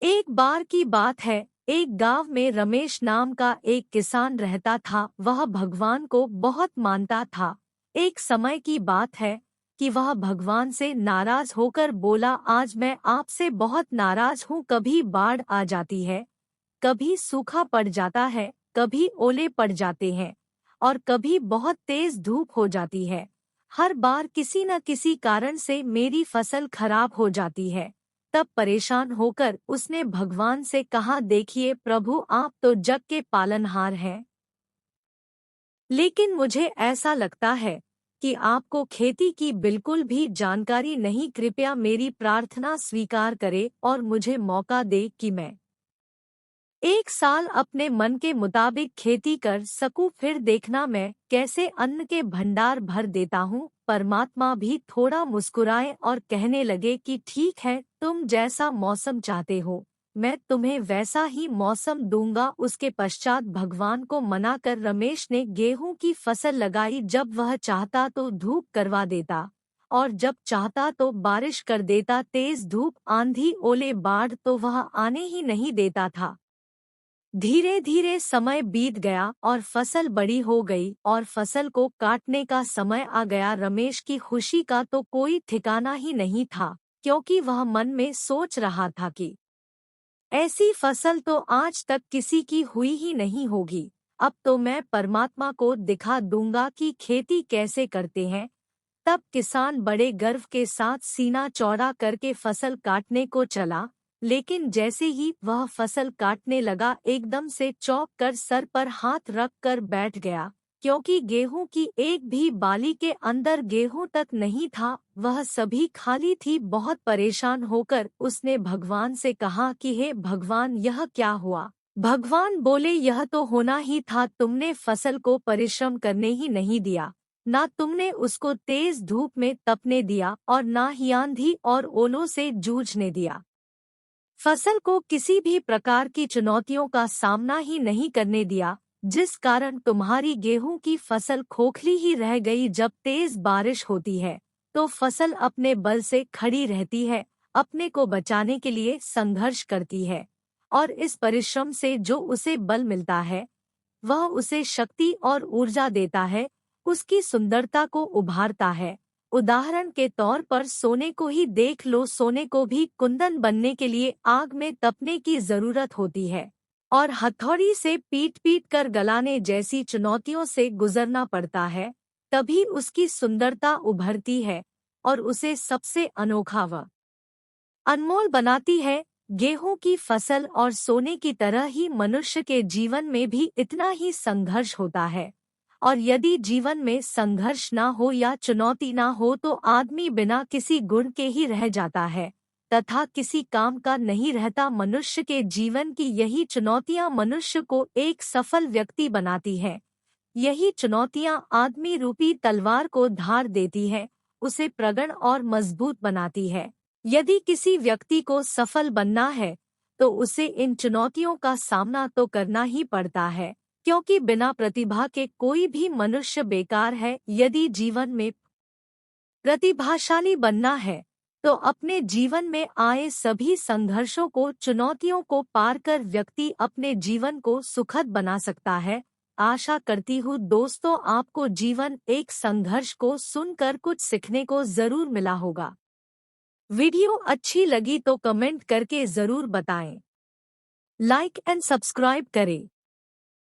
एक बार की बात है, एक गांव में रमेश नाम का एक किसान रहता था। वह भगवान को बहुत मानता था। एक समय की बात है कि वह भगवान से नाराज होकर बोला, आज मैं आपसे बहुत नाराज हूँ। कभी बाढ़ आ जाती है, कभी सूखा पड़ जाता है, कभी ओले पड़ जाते हैं और कभी बहुत तेज धूप हो जाती है। हर बार किसी न किसी कारण से मेरी फसल खराब हो जाती है। तब परेशान होकर उसने भगवान से कहा, देखिए प्रभु, आप तो जग के पालनहार हैं, लेकिन मुझे ऐसा लगता है कि आपको खेती की बिल्कुल भी जानकारी नहीं। कृपया मेरी प्रार्थना स्वीकार करें और मुझे मौका दे कि मैं एक साल अपने मन के मुताबिक खेती कर सकूं। फिर देखना मैं कैसे अन्न के भंडार भर देता हूँ। परमात्मा भी थोड़ा मुस्कुराए और कहने लगे कि ठीक है, तुम जैसा मौसम चाहते हो मैं तुम्हें वैसा ही मौसम दूंगा। उसके पश्चात भगवान को मनाकर रमेश ने गेहूं की फसल लगाई। जब वह चाहता तो धूप करवा देता और जब चाहता तो बारिश कर देता। तेज धूप, आंधी, ओले, बाढ़ तो वह आने ही नहीं देता था। धीरे धीरे समय बीत गया और फसल बड़ी हो गई और फसल को काटने का समय आ गया। रमेश की खुशी का तो कोई ठिकाना ही नहीं था, क्योंकि वह मन में सोच रहा था कि ऐसी फसल तो आज तक किसी की हुई ही नहीं होगी। अब तो मैं परमात्मा को दिखा दूंगा कि खेती कैसे करते हैं। तब किसान बड़े गर्व के साथ सीना चौड़ा करके फसल काटने को चला। लेकिन जैसे ही वह फसल काटने लगा, एकदम से चौंक कर सर पर हाथ रख कर बैठ गया, क्योंकि गेहूं की एक भी बाली के अंदर गेहूं तक नहीं था। वह सभी खाली थी। बहुत परेशान होकर उसने भगवान से कहा कि हे भगवान, यह क्या हुआ। भगवान बोले, यह तो होना ही था। तुमने फसल को परिश्रम करने ही नहीं दिया, ना तुमने उसको तेज धूप में तपने दिया और ना ही आंधी और ओलों से जूझने दिया। फसल को किसी भी प्रकार की चुनौतियों का सामना ही नहीं करने दिया, जिस कारण तुम्हारी गेहूं की फसल खोखली ही रह गई। जब तेज बारिश होती है तो फसल अपने बल से खड़ी रहती है, अपने को बचाने के लिए संघर्ष करती है और इस परिश्रम से जो उसे बल मिलता है वह उसे शक्ति और ऊर्जा देता है, उसकी सुंदरता को उभारता है। उदाहरण के तौर पर सोने को ही देख लो, सोने को भी कुंदन बनने के लिए आग में तपने की जरूरत होती है और हथौड़ी से पीट पीट कर गलाने जैसी चुनौतियों से गुजरना पड़ता है, तभी उसकी सुंदरता उभरती है और उसे सबसे अनोखा व अनमोल बनाती है। गेहूं की फसल और सोने की तरह ही मनुष्य के जीवन में भी इतना ही संघर्ष होता है, और यदि जीवन में संघर्ष ना हो या चुनौती ना हो तो आदमी बिना किसी गुण के ही रह जाता है तथा किसी काम का नहीं रहता। मनुष्य के जीवन की यही चुनौतियां मनुष्य को एक सफल व्यक्ति बनाती हैं। यही चुनौतियां आदमी रूपी तलवार को धार देती है, उसे प्रगढ़ और मजबूत बनाती है। यदि किसी व्यक्ति को सफल बनना है तो उसे इन चुनौतियों का सामना तो करना ही पड़ता है, क्योंकि बिना प्रतिभा के कोई भी मनुष्य बेकार है। यदि जीवन में प्रतिभाशाली बनना है तो अपने जीवन में आए सभी संघर्षों को, चुनौतियों को पार कर व्यक्ति अपने जीवन को सुखद बना सकता है। आशा करती हूँ दोस्तों, आपको जीवन एक संघर्ष को सुनकर कुछ सीखने को जरूर मिला होगा। वीडियो अच्छी लगी तो कमेंट करके जरूर बताएं। लाइक एंड सब्सक्राइब करें।